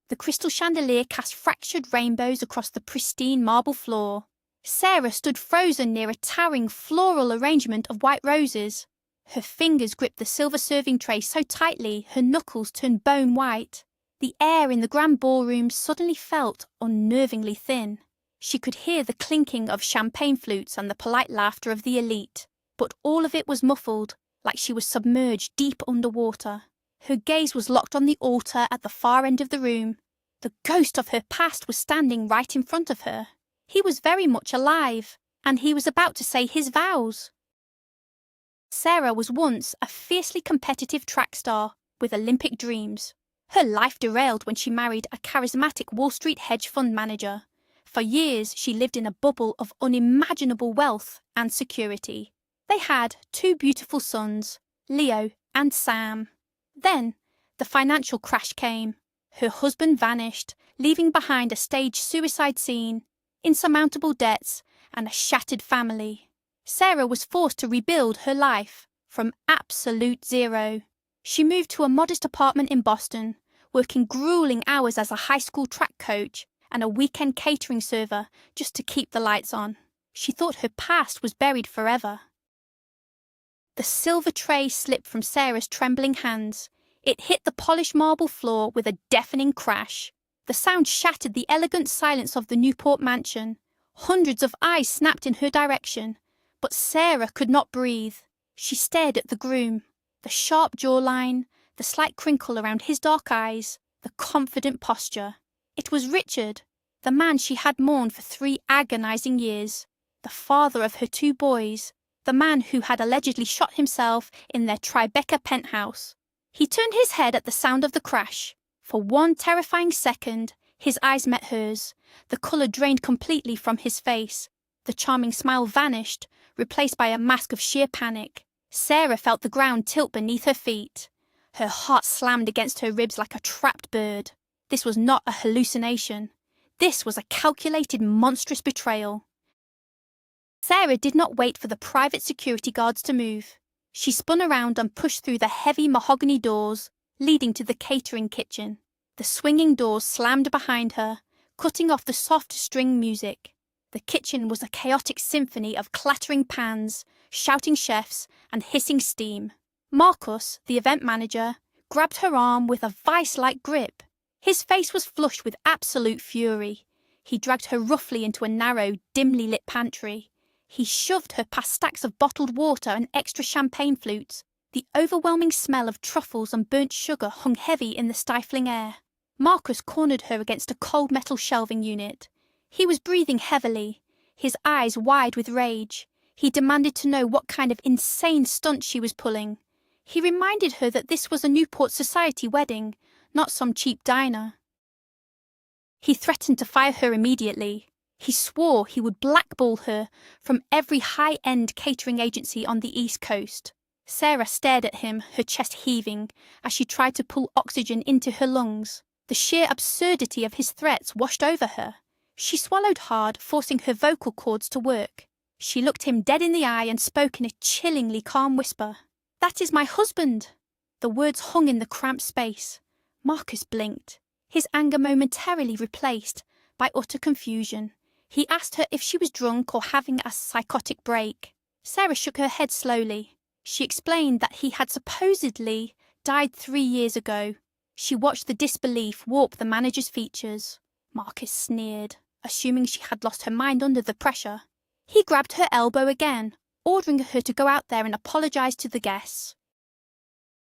The crystal chandelier cast fractured rainbows across the pristine marble floor. Sarah stood frozen near a towering floral arrangement of white roses. Her fingers gripped the silver serving tray so tightly her knuckles turned bone white. The air in the grand ballroom suddenly felt unnervingly thin. She could hear the clinking of champagne flutes and the polite laughter of the elite, but all of it was muffled, like she was submerged deep underwater. Her gaze was locked on the altar at the far end of the room. The ghost of her past was standing right in front of her. He was very much alive, and he was about to say his vows. Sarah was once a fiercely competitive track star with Olympic dreams. Her life derailed when she married a charismatic Wall Street hedge fund manager. For years, she lived in a bubble of unimaginable wealth and security. They had 2 beautiful sons, Leo and Sam. Then, the financial crash came. Her husband vanished, leaving behind a staged suicide scene, insurmountable debts, and a shattered family. Sarah was forced to rebuild her life from absolute zero. She moved to a modest apartment in Boston, working grueling hours as a high school track coach and a weekend catering server just to keep the lights on. She thought her past was buried forever. The silver tray slipped from Sarah's trembling hands. It hit the polished marble floor with a deafening crash. The sound shattered the elegant silence of the Newport mansion. Hundreds of eyes snapped in her direction, but Sarah could not breathe. She stared at the groom, the sharp jawline, the slight crinkle around his dark eyes, the confident posture. It was Richard, the man she had mourned for 3 agonizing years, the father of her 2 boys, the man who had allegedly shot himself in their Tribeca penthouse. He turned his head at the sound of the crash. For one terrifying second, his eyes met hers. The colour drained completely from his face. The charming smile vanished, replaced by a mask of sheer panic. Sarah felt the ground tilt beneath her feet. Her heart slammed against her ribs like a trapped bird. This was not a hallucination. This was a calculated, monstrous betrayal. Sarah did not wait for the private security guards to move. She spun around and pushed through the heavy mahogany doors leading to the catering kitchen. The swinging doors slammed behind her, cutting off the soft string music. The kitchen was a chaotic symphony of clattering pans, shouting chefs, and hissing steam. Marcus, the event manager, grabbed her arm with a vice-like grip. His face was flushed with absolute fury. He dragged her roughly into a narrow, dimly lit pantry. He shoved her past stacks of bottled water and extra champagne flutes. The overwhelming smell of truffles and burnt sugar hung heavy in the stifling air. Marcus cornered her against a cold metal shelving unit. He was breathing heavily, his eyes wide with rage. He demanded to know what kind of insane stunt she was pulling. He reminded her that this was a Newport society wedding, not some cheap diner. He threatened to fire her immediately. He swore he would blackball her from every high-end catering agency on the East Coast. Sarah stared at him, her chest heaving, as she tried to pull oxygen into her lungs. The sheer absurdity of his threats washed over her. She swallowed hard, forcing her vocal cords to work. She looked him dead in the eye and spoke in a chillingly calm whisper. "That is my husband." The words hung in the cramped space. Marcus blinked, his anger momentarily replaced by utter confusion. He asked her if she was drunk or having a psychotic break. Sarah shook her head slowly. She explained that he had supposedly died 3 years ago. She watched the disbelief warp the manager's features. Marcus sneered, assuming she had lost her mind under the pressure. He grabbed her elbow again, ordering her to go out there and apologize to the guests.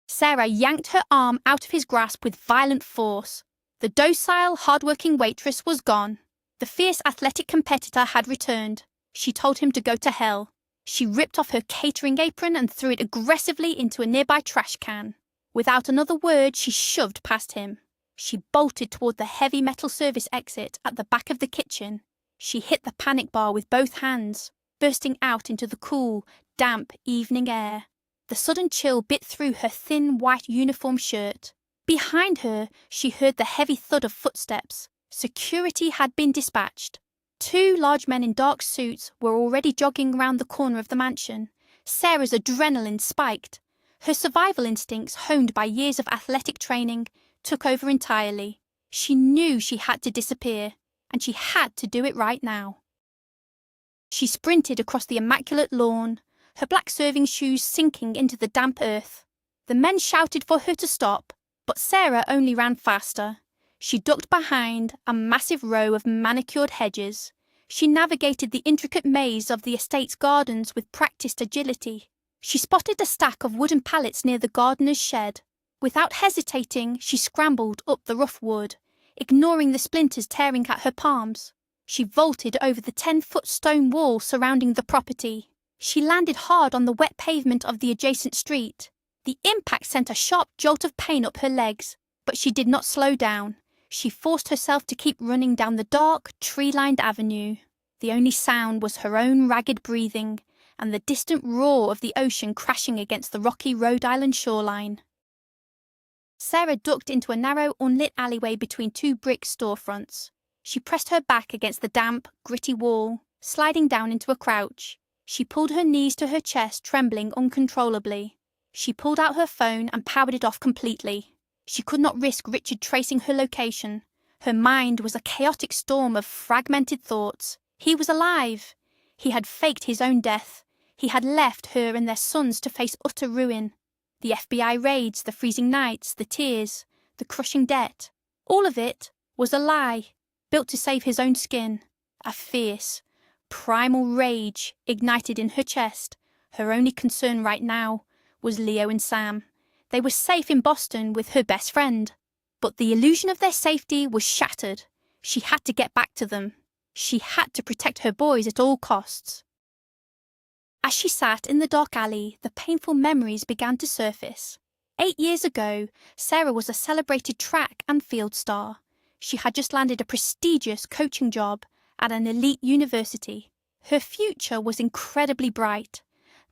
Sarah yanked her arm out of his grasp with violent force. The docile, hard-working waitress was gone. The fierce athletic competitor had returned. She told him to go to hell. She ripped off her catering apron and threw it aggressively into a nearby trash can. Without another word, she shoved past him. She bolted toward the heavy metal service exit at the back of the kitchen. She hit the panic bar with both hands, bursting out into the cool, damp evening air. The sudden chill bit through her thin white uniform shirt. Behind her, she heard the heavy thud of footsteps. Security had been dispatched. 2 large men in dark suits were already jogging round the corner of the mansion. Sarah's adrenaline spiked. Her survival instincts, honed by years of athletic training, took over entirely. She knew she had to disappear, and she had to do it right now. She sprinted across the immaculate lawn, her black serving shoes sinking into the damp earth. The men shouted for her to stop, but Sarah only ran faster. She ducked behind a massive row of manicured hedges. She navigated the intricate maze of the estate's gardens with practiced agility. She spotted a stack of wooden pallets near the gardener's shed. Without hesitating, she scrambled up the rough wood, ignoring the splinters tearing at her palms. She vaulted over the 10-foot stone wall surrounding the property. She landed hard on the wet pavement of the adjacent street. The impact sent a sharp jolt of pain up her legs, but she did not slow down. She forced herself to keep running down the dark, tree-lined avenue. The only sound was her own ragged breathing and the distant roar of the ocean crashing against the rocky Rhode Island shoreline. Sarah ducked into a narrow, unlit alleyway between two brick storefronts. She pressed her back against the damp, gritty wall, sliding down into a crouch. She pulled her knees to her chest, trembling uncontrollably. She pulled out her phone and powered it off completely. She could not risk Richard tracing her location. Her mind was a chaotic storm of fragmented thoughts. He was alive. He had faked his own death. He had left her and their sons to face utter ruin. The FBI raids, the freezing nights, the tears, the crushing debt. All of it was a lie, built to save his own skin. A fierce, primal rage ignited in her chest. Her only concern right now was Leo and Sam. They were safe in Boston with her best friend. But the illusion of their safety was shattered. She had to get back to them. She had to protect her boys at all costs. As she sat in the dark alley, the painful memories began to surface. 8 years ago, Sarah was a celebrated track and field star. She had just landed a prestigious coaching job at an elite university. Her future was incredibly bright.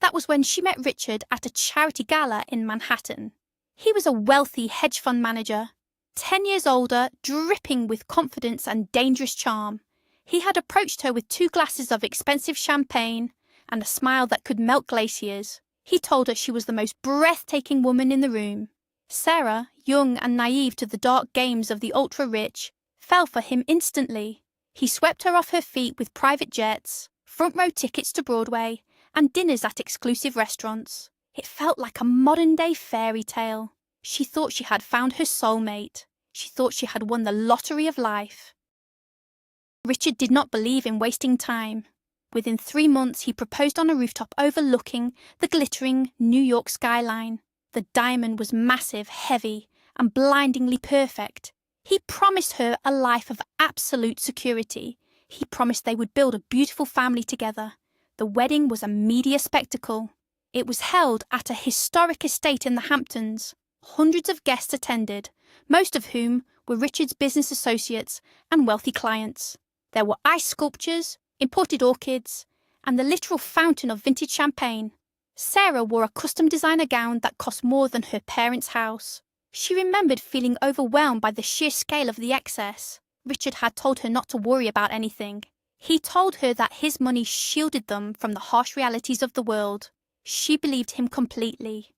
That was when she met Richard at a charity gala in Manhattan. He was a wealthy hedge fund manager, 10 years older, dripping with confidence and dangerous charm. He had approached her with 2 glasses of expensive champagne and a smile that could melt glaciers. He told her she was the most breathtaking woman in the room. Sarah, young and naive to the dark games of the ultra-rich, fell for him instantly. He swept her off her feet with private jets, front-row tickets to Broadway, and dinners at exclusive restaurants. It felt like a modern-day fairy tale. She thought she had found her soulmate. She thought she had won the lottery of life. Richard did not believe in wasting time. Within 3 months, he proposed on a rooftop overlooking the glittering New York skyline. The diamond was massive, heavy, and blindingly perfect. He promised her a life of absolute security. He promised they would build a beautiful family together. The wedding was a media spectacle. It was held at a historic estate in the Hamptons. Hundreds of guests attended, most of whom were Richard's business associates and wealthy clients. There were ice sculptures, imported orchids, and the literal fountain of vintage champagne. Sarah wore a custom designer gown that cost more than her parents' house. She remembered feeling overwhelmed by the sheer scale of the excess. Richard had told her not to worry about anything. He told her that his money shielded them from the harsh realities of the world. She believed him completely.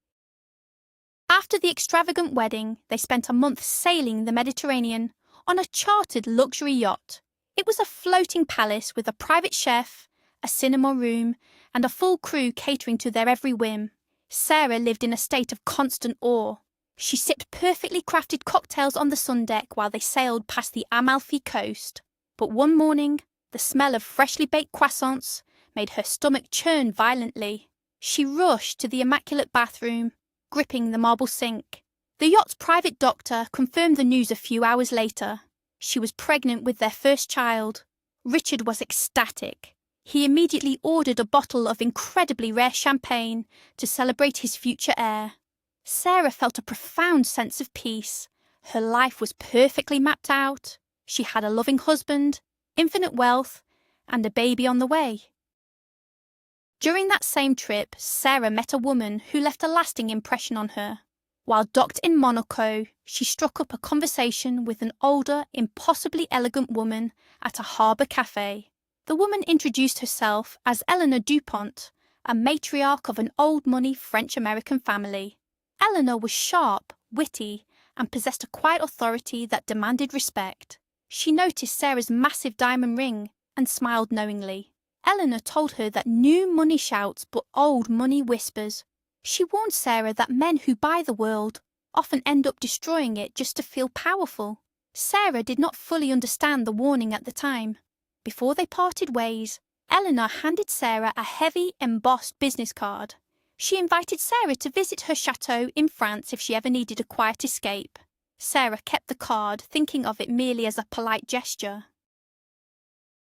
After the extravagant wedding, they spent a month sailing the Mediterranean on a chartered luxury yacht. It was a floating palace with a private chef, a cinema room, and a full crew catering to their every whim. Sarah lived in a state of constant awe. She sipped perfectly crafted cocktails on the sun deck while they sailed past the Amalfi coast. But one morning, the smell of freshly baked croissants made her stomach churn violently. She rushed to the immaculate bathroom, gripping the marble sink. The yacht's private doctor confirmed the news a few hours later. She was pregnant with their first child. Richard was ecstatic. He immediately ordered a bottle of incredibly rare champagne to celebrate his future heir. Sarah felt a profound sense of peace. Her life was perfectly mapped out. She had a loving husband, infinite wealth, and a baby on the way. During that same trip, Sarah met a woman who left a lasting impression on her. While docked in Monaco, she struck up a conversation with an older, impossibly elegant woman at a harbour cafe. The woman introduced herself as Eleanor Dupont, a matriarch of an old-money French-American family. Eleanor was sharp, witty, and possessed a quiet authority that demanded respect. She noticed Sarah's massive diamond ring and smiled knowingly. Eleanor told her that new money shouts but old money whispers. She warned Sarah that men who buy the world often end up destroying it just to feel powerful. Sarah did not fully understand the warning at the time. Before they parted ways, Eleanor handed Sarah a heavy, embossed business card. She invited Sarah to visit her chateau in France if she ever needed a quiet escape. Sarah kept the card, thinking of it merely as a polite gesture.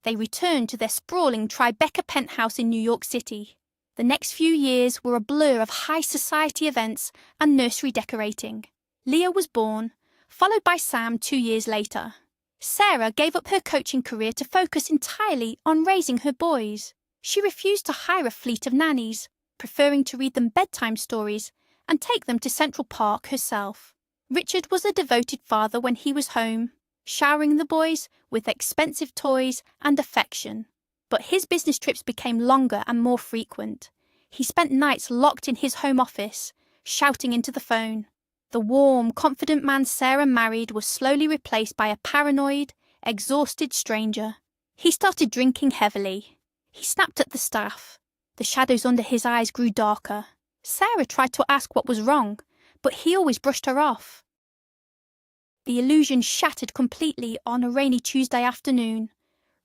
They returned to their sprawling Tribeca penthouse in New York City. The next few years were a blur of high society events and nursery decorating. Leo was born, followed by Sam 2 years later. Sarah gave up her coaching career to focus entirely on raising her boys. She refused to hire a fleet of nannies, preferring to read them bedtime stories and take them to Central Park herself. Richard was a devoted father when he was home, showering the boys with expensive toys and affection. But his business trips became longer and more frequent. He spent nights locked in his home office, shouting into the phone. The warm, confident man Sarah married was slowly replaced by a paranoid, exhausted stranger. He started drinking heavily. He snapped at the staff. The shadows under his eyes grew darker. Sarah tried to ask what was wrong, but he always brushed her off. The illusion shattered completely on a rainy Tuesday afternoon.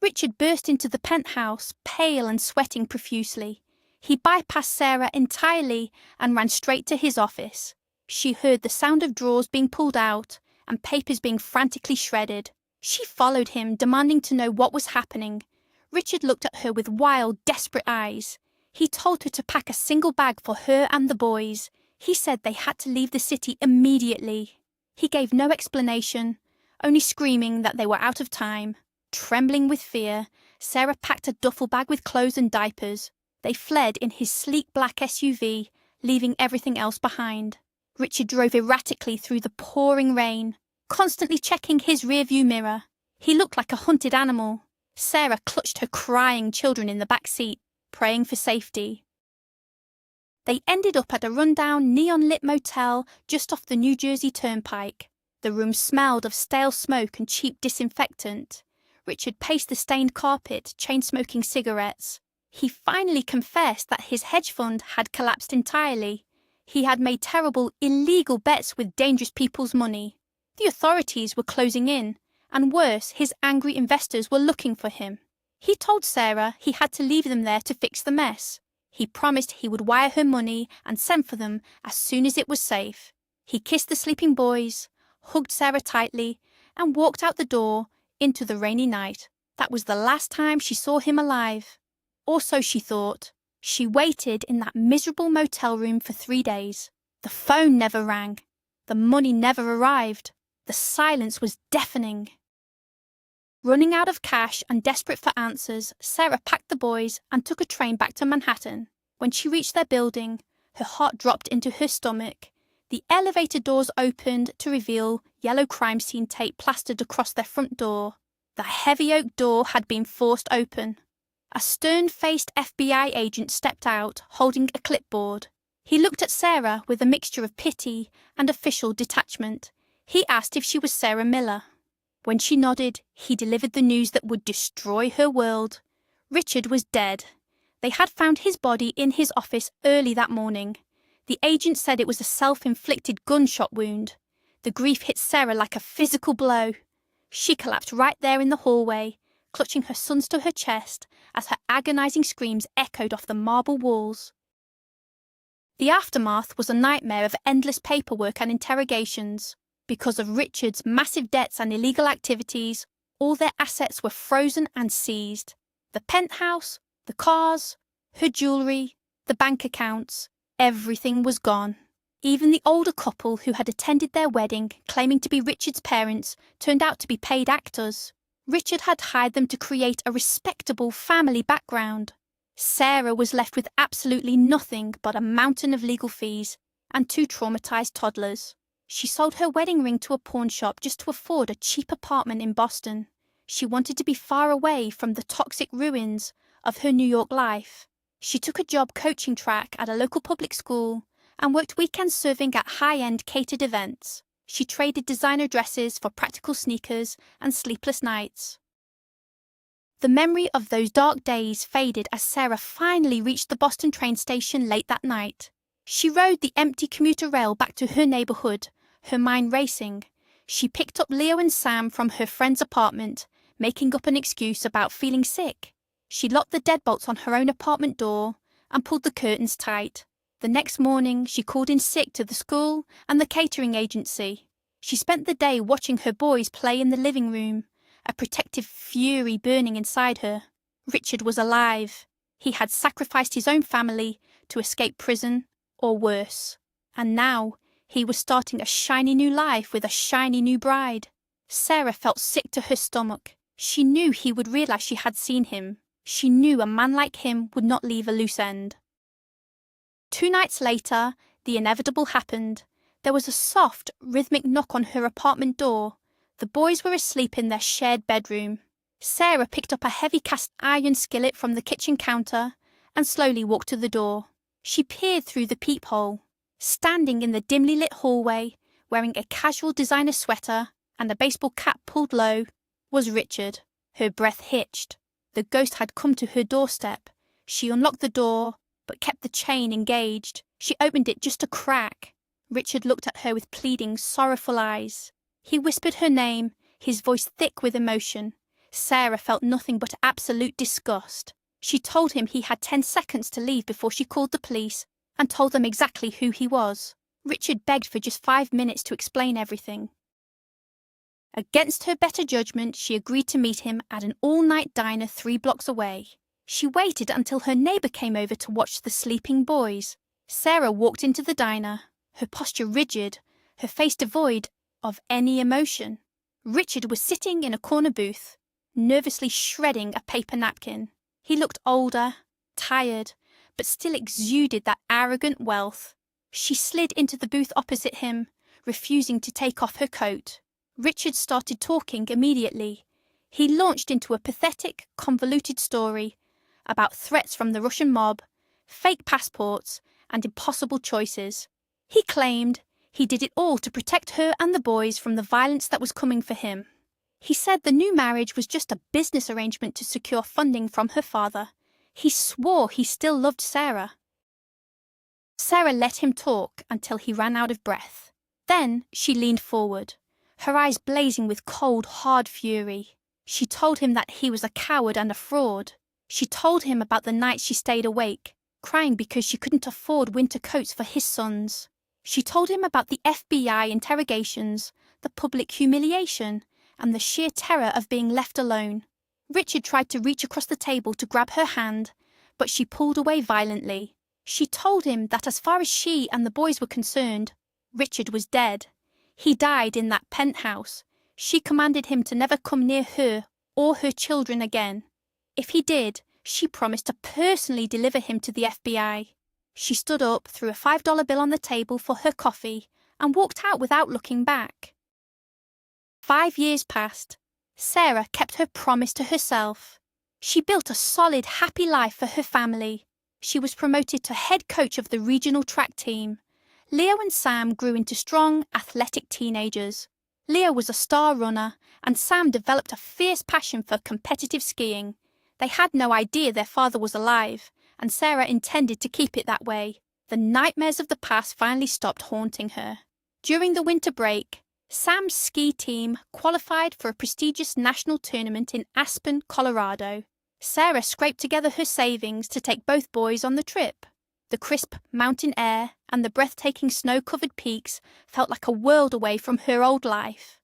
Richard burst into the penthouse, pale and sweating profusely. He bypassed Sarah entirely and ran straight to his office. She heard the sound of drawers being pulled out and papers being frantically shredded. She followed him, demanding to know what was happening. Richard looked at her with wild, desperate eyes. He told her to pack a single bag for her and the boys. He said they had to leave the city immediately. He gave no explanation, only screaming that they were out of time. Trembling with fear, Sarah packed a duffel bag with clothes and diapers. They fled in his sleek black SUV, leaving everything else behind. Richard drove erratically through the pouring rain, constantly checking his rearview mirror. He looked like a hunted animal. Sarah clutched her crying children in the back seat, praying for safety. They ended up at a rundown, neon-lit motel just off the New Jersey Turnpike. The room smelled of stale smoke and cheap disinfectant. Richard paced the stained carpet, chain-smoking cigarettes. He finally confessed that his hedge fund had collapsed entirely. He had made terrible, illegal bets with dangerous people's money. The authorities were closing in, and worse, his angry investors were looking for him. He told Sarah he had to leave them there to fix the mess. He promised he would wire her money and send for them as soon as it was safe. He kissed the sleeping boys, hugged Sarah tightly, and walked out the door into the rainy night. That was the last time she saw him alive. Or so she thought. She waited in that miserable motel room for 3 days. The phone never rang. The money never arrived. The silence was deafening. Running out of cash and desperate for answers, Sarah packed the boys and took a train back to Manhattan. When she reached their building, her heart dropped into her stomach. The elevator doors opened to reveal yellow crime scene tape plastered across their front door. The heavy oak door had been forced open. A stern-faced FBI agent stepped out, holding a clipboard. He looked at Sarah with a mixture of pity and official detachment. He asked if she was Sarah Miller. When she nodded, he delivered the news that would destroy her world. Richard was dead. They had found his body in his office early that morning. The agent said it was a self-inflicted gunshot wound. The grief hit Sarah like a physical blow. She collapsed right there in the hallway, clutching her sons to her chest as her agonizing screams echoed off the marble walls. The aftermath was a nightmare of endless paperwork and interrogations. Because of Richard's massive debts and illegal activities, all their assets were frozen and seized. The penthouse, the cars, her jewellery, the bank accounts, everything was gone. Even the older couple who had attended their wedding, claiming to be Richard's parents, turned out to be paid actors. Richard had hired them to create a respectable family background. Sarah was left with absolutely nothing but a mountain of legal fees and 2 traumatized toddlers. She sold her wedding ring to a pawn shop just to afford a cheap apartment in Boston. She wanted to be far away from the toxic ruins of her New York life. She took a job coaching track at a local public school and worked weekends serving at high-end catered events. She traded designer dresses for practical sneakers and sleepless nights. The memory of those dark days faded as Sarah finally reached the Boston train station late that night. She rode the empty commuter rail back to her neighborhood, her mind racing. She picked up Leo and Sam from her friend's apartment, making up an excuse about feeling sick. She locked the deadbolts on her own apartment door and pulled the curtains tight. The next morning, she called in sick to the school and the catering agency. She spent the day watching her boys play in the living room, a protective fury burning inside her. Richard was alive. He had sacrificed his own family to escape prison, or worse. And now, he was starting a shiny new life with a shiny new bride. Sarah felt sick to her stomach. She knew he would realize she had seen him. She knew a man like him would not leave a loose end. 2 nights later, the inevitable happened. There was a soft, rhythmic knock on her apartment door. The boys were asleep in their shared bedroom. Sarah picked up a heavy cast iron skillet from the kitchen counter and slowly walked to the door. She peered through the peephole. Standing in the dimly lit hallway, wearing a casual designer sweater and a baseball cap pulled low, was Richard. Her breath hitched. The ghost had come to her doorstep. She unlocked the door, but kept the chain engaged. She opened it just a crack. Richard looked at her with pleading, sorrowful eyes. He whispered her name, his voice thick with emotion. Sarah felt nothing but absolute disgust. She told him he had 10 seconds to leave before she called the police and told them exactly who he was. Richard begged for just 5 minutes to explain everything. Against her better judgment, she agreed to meet him at an all-night diner 3 blocks away. She waited until her neighbour came over to watch the sleeping boys. Sarah walked into the diner, her posture rigid, her face devoid of any emotion. Richard was sitting in a corner booth, nervously shredding a paper napkin. He looked older, tired, but still exuded that arrogant wealth. She slid into the booth opposite him, refusing to take off her coat. Richard started talking immediately. He launched into a pathetic, convoluted story about threats from the Russian mob, fake passports, and impossible choices. He claimed he did it all to protect her and the boys from the violence that was coming for him. He said the new marriage was just a business arrangement to secure funding from her father. He swore he still loved Sarah. Sarah let him talk until he ran out of breath. Then she leaned forward, her eyes blazing with cold, hard fury. She told him that he was a coward and a fraud. She told him about the nights she stayed awake, crying because she couldn't afford winter coats for his sons. She told him about the FBI interrogations, the public humiliation, and the sheer terror of being left alone. Richard tried to reach across the table to grab her hand, but she pulled away violently. She told him that as far as she and the boys were concerned, Richard was dead. He died in that penthouse. She commanded him to never come near her or her children again. If he did, she promised to personally deliver him to the FBI. She stood up, threw a $5 bill on the table for her coffee, and walked out without looking back. 5 years passed. Sarah kept her promise to herself. She built a solid, happy life for her family. She was promoted to head coach of the regional track team. Leo and Sam grew into strong, athletic teenagers. Leo was a star runner, and Sam developed a fierce passion for competitive skiing. They had no idea their father was alive, and Sarah intended to keep it that way. The nightmares of the past finally stopped haunting her. During the winter break, Sam's ski team qualified for a prestigious national tournament in Aspen, Colorado. Sarah scraped together her savings to take both boys on the trip. The crisp mountain air and the breathtaking snow-covered peaks felt like a world away from her old life.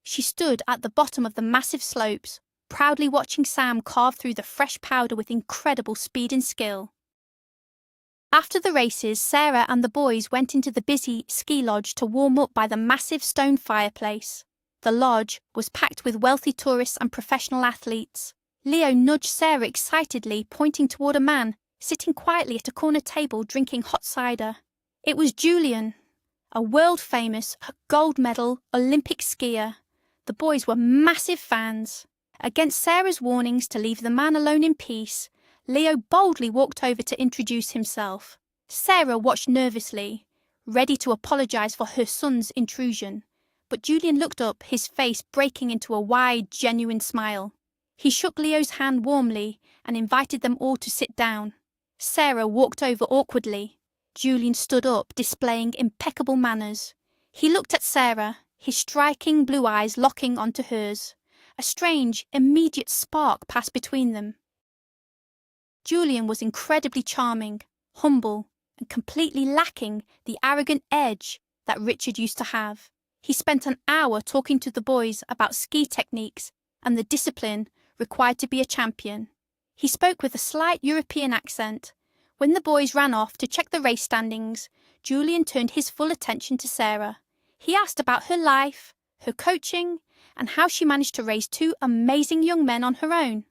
She stood at the bottom of the massive slopes, proudly watching Sam carve through the fresh powder with incredible speed and skill. After the races, Sarah and the boys went into the busy ski lodge to warm up by the massive stone fireplace. The lodge was packed with wealthy tourists and professional athletes. Leo nudged Sarah excitedly, pointing toward a man sitting quietly at a corner table drinking hot cider. It was Julian, a world-famous, gold medal Olympic skier. The boys were massive fans. Against Sarah's warnings to leave the man alone in peace, Leo boldly walked over to introduce himself. Sarah watched nervously, ready to apologize for her son's intrusion. But Julian looked up, his face breaking into a wide, genuine smile. He shook Leo's hand warmly and invited them all to sit down. Sarah walked over awkwardly. Julian stood up, displaying impeccable manners. He looked at Sarah, his striking blue eyes locking onto hers. A strange, immediate spark passed between them. Julian was incredibly charming, humble, and completely lacking the arrogant edge that Richard used to have. He spent an hour talking to the boys about ski techniques and the discipline required to be a champion. He spoke with a slight European accent. When the boys ran off to check the race standings, Julian turned his full attention to Sarah. He asked about her life, her coaching, and how she managed to raise two amazing young men on her own.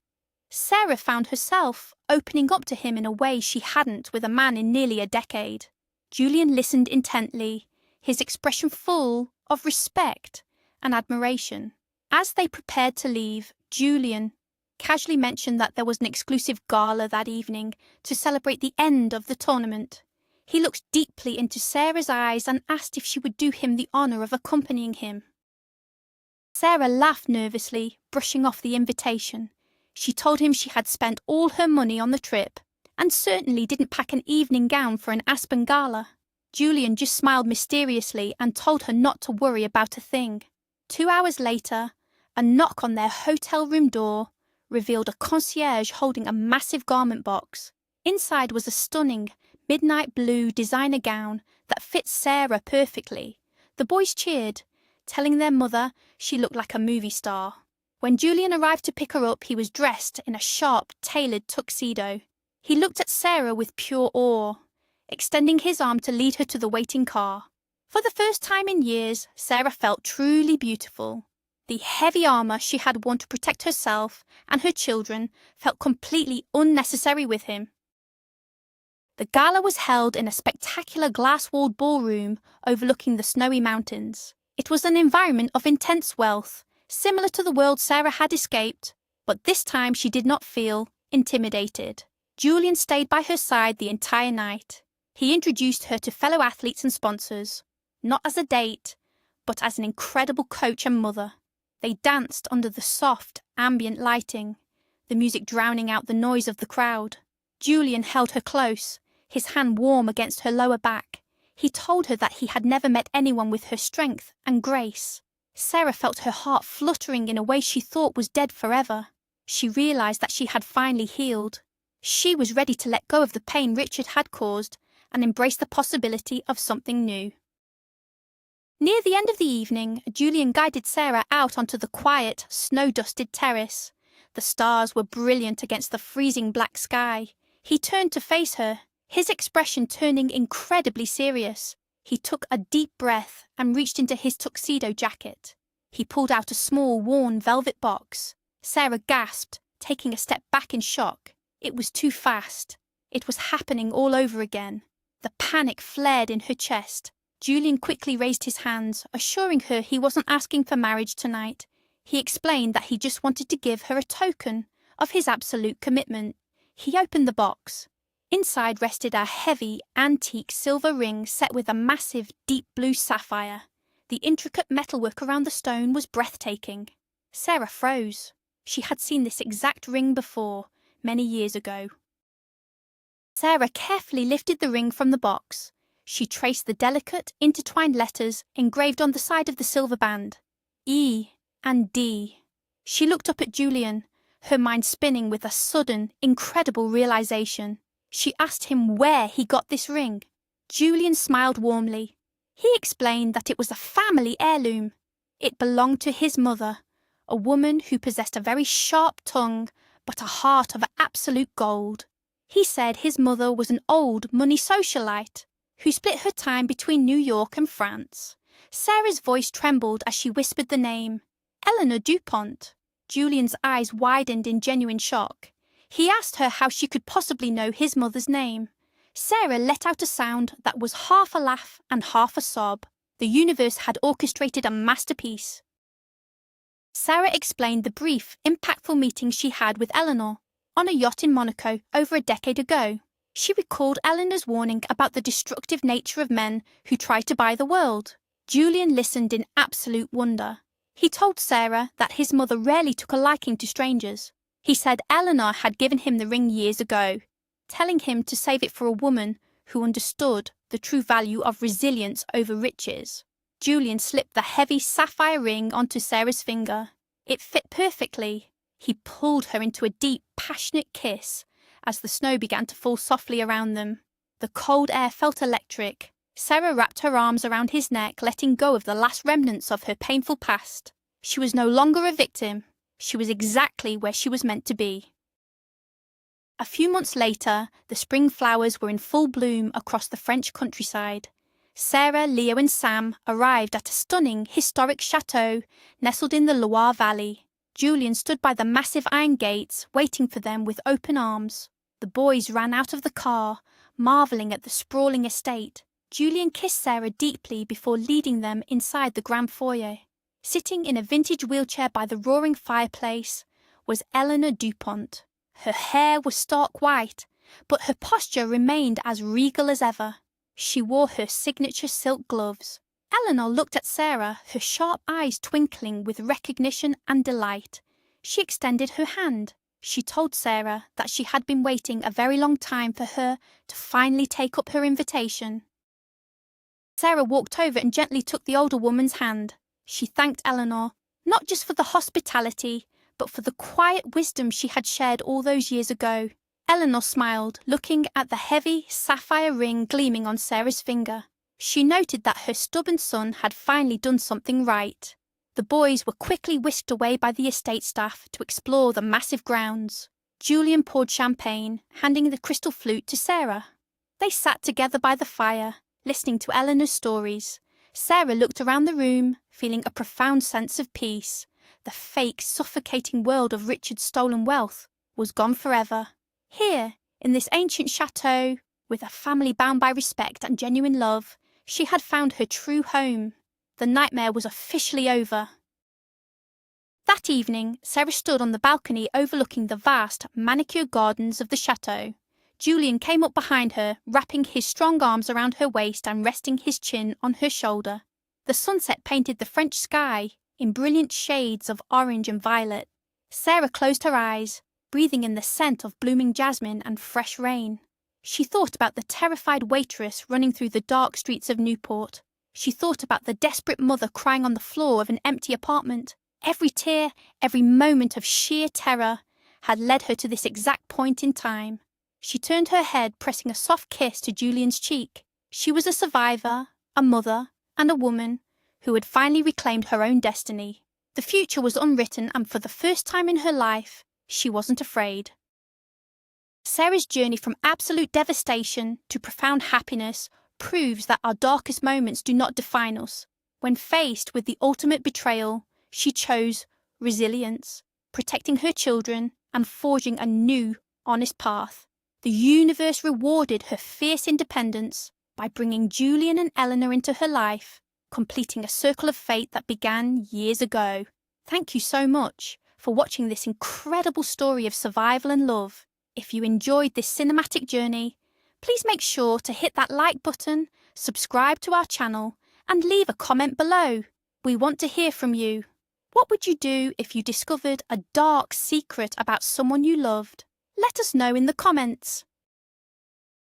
Sarah found herself opening up to him in a way she hadn't with a man in nearly a decade. Julian listened intently, his expression full of respect and admiration. As they prepared to leave, Julian casually mentioned that there was an exclusive gala that evening to celebrate the end of the tournament. He looked deeply into Sarah's eyes and asked if she would do him the honour of accompanying him. Sarah laughed nervously, brushing off the invitation. She told him she had spent all her money on the trip and certainly didn't pack an evening gown for an Aspen gala. Julian just smiled mysteriously and told her not to worry about a thing. 2 hours later, a knock on their hotel room door revealed a concierge holding a massive garment box. Inside was a stunning, midnight blue designer gown that fit Sarah perfectly. The boys cheered, telling their mother she looked like a movie star. When Julian arrived to pick her up, he was dressed in a sharp, tailored tuxedo. He looked at Sarah with pure awe, extending his arm to lead her to the waiting car. For the first time in years, Sarah felt truly beautiful. The heavy armour she had worn to protect herself and her children felt completely unnecessary with him. The gala was held in a spectacular glass-walled ballroom overlooking the snowy mountains. It was an environment of intense wealth, similar to the world Sarah had escaped, but this time she did not feel intimidated. Julian stayed by her side the entire night. He introduced her to fellow athletes and sponsors, not as a date, but as an incredible coach and mother. They danced under the soft, ambient lighting, the music drowning out the noise of the crowd. Julian held her close, his hand warm against her lower back. He told her that he had never met anyone with her strength and grace. Sarah felt her heart fluttering in a way she thought was dead forever. She realized that she had finally healed. She was ready to let go of the pain Richard had caused and embrace the possibility of something new. Near the end of the evening, Julian guided Sarah out onto the quiet, snow-dusted terrace. The stars were brilliant against the freezing black sky. He turned to face her, his expression turning incredibly serious. He took a deep breath and reached into his tuxedo jacket. He pulled out a small, worn velvet box. Sarah gasped, taking a step back in shock. It was too fast. It was happening all over again. The panic flared in her chest. Julian quickly raised his hands, assuring her he wasn't asking for marriage tonight. He explained that he just wanted to give her a token of his absolute commitment. He opened the box. Inside rested a heavy, antique silver ring set with a massive, deep blue sapphire. The intricate metalwork around the stone was breathtaking. Sarah froze. She had seen this exact ring before, many years ago. Sarah carefully lifted the ring from the box. She traced the delicate, intertwined letters engraved on the side of the silver band. E and D. She looked up at Julian, her mind spinning with a sudden, incredible realization. She asked him where he got this ring. Julian smiled warmly. He explained that it was a family heirloom. It belonged to his mother, a woman who possessed a very sharp tongue but a heart of absolute gold. He said his mother was an old money socialite who split her time between New York and France. Sarah's voice trembled as she whispered the name, Eleanor DuPont. Julian's eyes widened in genuine shock. He asked her how she could possibly know his mother's name. Sarah let out a sound that was half a laugh and half a sob. The universe had orchestrated a masterpiece. Sarah explained the brief, impactful meeting she had with Eleanor on a yacht in Monaco over a decade ago. She recalled Eleanor's warning about the destructive nature of men who try to buy the world. Julian listened in absolute wonder. He told Sarah that his mother rarely took a liking to strangers. He said Eleanor had given him the ring years ago, telling him to save it for a woman who understood the true value of resilience over riches. Julian slipped the heavy sapphire ring onto Sarah's finger. It fit perfectly. He pulled her into a deep, passionate kiss as the snow began to fall softly around them. The cold air felt electric. Sarah wrapped her arms around his neck, letting go of the last remnants of her painful past. She was no longer a victim. She was exactly where she was meant to be. A few months later, the spring flowers were in full bloom across the French countryside. Sarah, Leo and Sam arrived at a stunning, historic chateau nestled in the Loire Valley. Julian stood by the massive iron gates, waiting for them with open arms. The boys ran out of the car, marvelling at the sprawling estate. Julian kissed Sarah deeply before leading them inside the grand foyer. Sitting in a vintage wheelchair by the roaring fireplace was Eleanor Dupont. Her hair was stark white, but her posture remained as regal as ever. She wore her signature silk gloves. Eleanor looked at Sarah, her sharp eyes twinkling with recognition and delight. She extended her hand. She told Sarah that she had been waiting a very long time for her to finally take up her invitation. Sarah walked over and gently took the older woman's hand. She thanked Eleanor, not just for the hospitality, but for the quiet wisdom she had shared all those years ago. Eleanor smiled, looking at the heavy sapphire ring gleaming on Sarah's finger. She noted that her stubborn son had finally done something right. The boys were quickly whisked away by the estate staff to explore the massive grounds. Julian poured champagne, handing the crystal flute to Sarah. They sat together by the fire, listening to Eleanor's stories. Sarah looked around the room, feeling a profound sense of peace. The fake, suffocating world of Richard's stolen wealth was gone forever. Here, in this ancient chateau, with a family bound by respect and genuine love, she had found her true home. The nightmare was officially over. That evening, Sarah stood on the balcony overlooking the vast, manicured gardens of the chateau. Julian came up behind her, wrapping his strong arms around her waist and resting his chin on her shoulder. The sunset painted the French sky in brilliant shades of orange and violet. Sarah closed her eyes, breathing in the scent of blooming jasmine and fresh rain. She thought about the terrified waitress running through the dark streets of Newport. She thought about the desperate mother crying on the floor of an empty apartment. Every tear, every moment of sheer terror had led her to this exact point in time. She turned her head, pressing a soft kiss to Julian's cheek. She was a survivor, a mother, and a woman who had finally reclaimed her own destiny. The future was unwritten, and for the first time in her life, she wasn't afraid. Sarah's journey from absolute devastation to profound happiness proves that our darkest moments do not define us. When faced with the ultimate betrayal, she chose resilience, protecting her children and forging a new, honest path. The universe rewarded her fierce independence by bringing Julian and Eleanor into her life, completing a circle of fate that began years ago. Thank you so much for watching this incredible story of survival and love. If you enjoyed this cinematic journey, please make sure to hit that like button, subscribe to our channel, and leave a comment below. We want to hear from you. What would you do if you discovered a dark secret about someone you loved? Let us know in the comments.